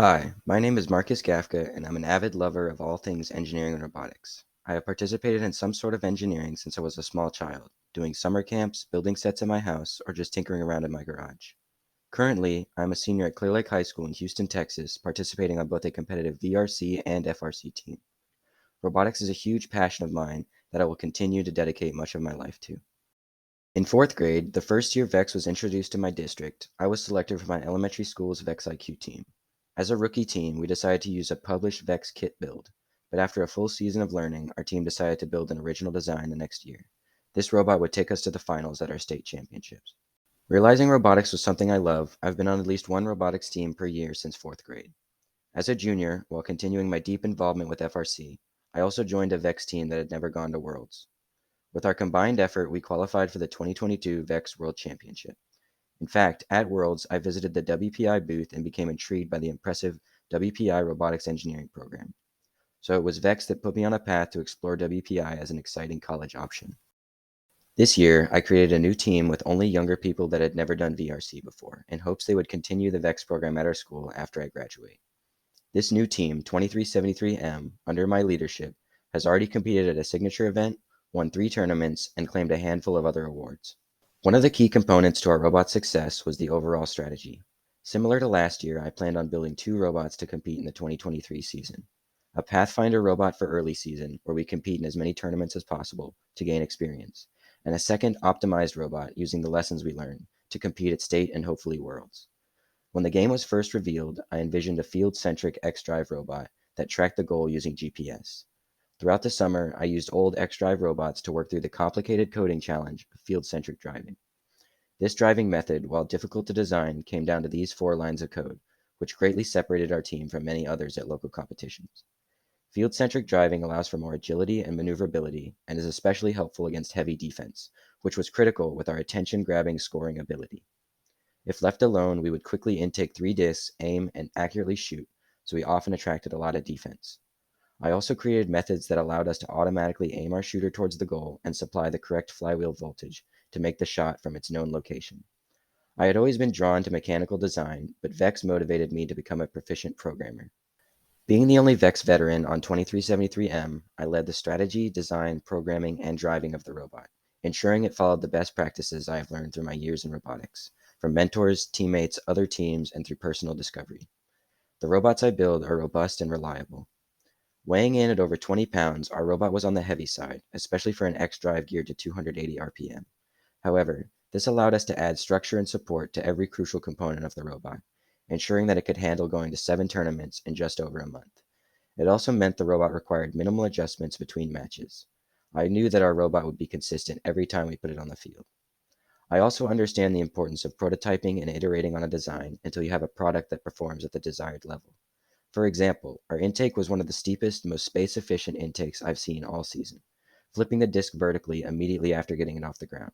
Hi, my name is Marcus Gafka, and I'm an avid lover of all things engineering and robotics. I have participated in some sort of engineering since I was a small child, doing summer camps, building sets in my house, or just tinkering around in my garage. Currently, I'm a senior at Clear Lake High School in Houston, Texas, participating on both a competitive VRC and FRC team. Robotics is a huge passion of mine that I will continue to dedicate much of my life to. In fourth grade, the first year VEX was introduced to my district, I was selected for my elementary school's VEX IQ team. As a rookie team, we decided to use a published VEX kit build, but after a full season of learning, our team decided to build an original design the next year. This robot would take us to the finals at our state championships. Realizing robotics was something I love, I've been on at least one robotics team per year since fourth grade. As a junior, while continuing my deep involvement with FRC, I also joined a VEX team that had never gone to Worlds. With our combined effort, we qualified for the 2022 VEX World Championship. In fact, at Worlds, I visited the WPI booth and became intrigued by the impressive WPI robotics engineering program. So it was VEX that put me on a path to explore WPI as an exciting college option. This year, I created a new team with only younger people that had never done VRC before, in hopes they would continue the VEX program at our school after I graduate. This new team, 2373M, under my leadership, has already competed at a signature event, won 3 tournaments, and claimed a handful of other awards. One of the key components to our robot's success was the overall strategy. Similar to last year, I planned on building 2 robots to compete in the 2023 season. A Pathfinder robot for early season, where we compete in as many tournaments as possible to gain experience, and a second optimized robot using the lessons we learned to compete at state and hopefully worlds. When the game was first revealed, I envisioned a field-centric X-Drive robot that tracked the goal using GPS. Throughout the summer, I used old X-Drive robots to work through the complicated coding challenge of field-centric driving. This driving method, while difficult to design, came down to these 4 lines of code, which greatly separated our team from many others at local competitions. Field-centric driving allows for more agility and maneuverability and is especially helpful against heavy defense, which was critical with our attention-grabbing scoring ability. If left alone, we would quickly intake 3 discs, aim, and accurately shoot, so we often attracted a lot of defense. I also created methods that allowed us to automatically aim our shooter towards the goal and supply the correct flywheel voltage to make the shot from its known location. I had always been drawn to mechanical design, but VEX motivated me to become a proficient programmer. Being the only VEX veteran on 2373M, I led the strategy, design, programming, and driving of the robot, ensuring it followed the best practices I have learned through my years in robotics, from mentors, teammates, other teams, and through personal discovery. The robots I build are robust and reliable. Weighing in at over 20 pounds, our robot was on the heavy side, especially for an X-Drive geared to 280 RPM. However, this allowed us to add structure and support to every crucial component of the robot, ensuring that it could handle going to 7 tournaments in just over a month. It also meant the robot required minimal adjustments between matches. I knew that our robot would be consistent every time we put it on the field. I also understand the importance of prototyping and iterating on a design until you have a product that performs at the desired level. For example, our intake was one of the steepest, most space-efficient intakes I've seen all season, flipping the disc vertically immediately after getting it off the ground.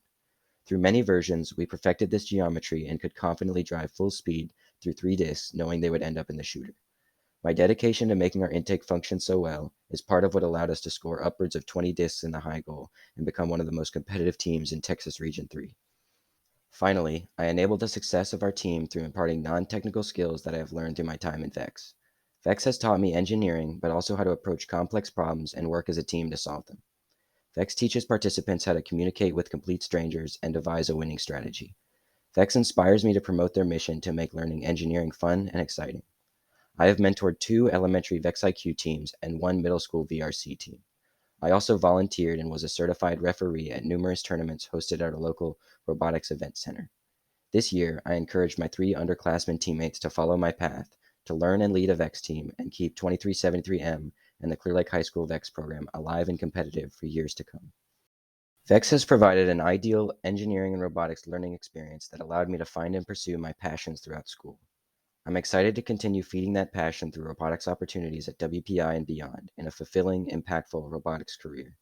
Through many versions, we perfected this geometry and could confidently drive full speed through 3 discs, knowing they would end up in the shooter. My dedication to making our intake function so well is part of what allowed us to score upwards of 20 discs in the high goal and become one of the most competitive teams in Texas Region 3. Finally, I enabled the success of our team through imparting non-technical skills that I have learned through my time in VEX. VEX has taught me engineering, but also how to approach complex problems and work as a team to solve them. VEX teaches participants how to communicate with complete strangers and devise a winning strategy. VEX inspires me to promote their mission to make learning engineering fun and exciting. I have mentored 2 elementary VEX IQ teams and 1 middle school VRC team. I also volunteered and was a certified referee at numerous tournaments hosted at our local robotics event center. This year, I encouraged my 3 underclassmen teammates to follow my path, to learn and lead a VEX team, and keep 2373M and the Clear Lake High School VEX program alive and competitive for years to come. VEX has provided an ideal engineering and robotics learning experience that allowed me to find and pursue my passions throughout school. I'm excited to continue feeding that passion through robotics opportunities at WPI and beyond in a fulfilling, impactful robotics career.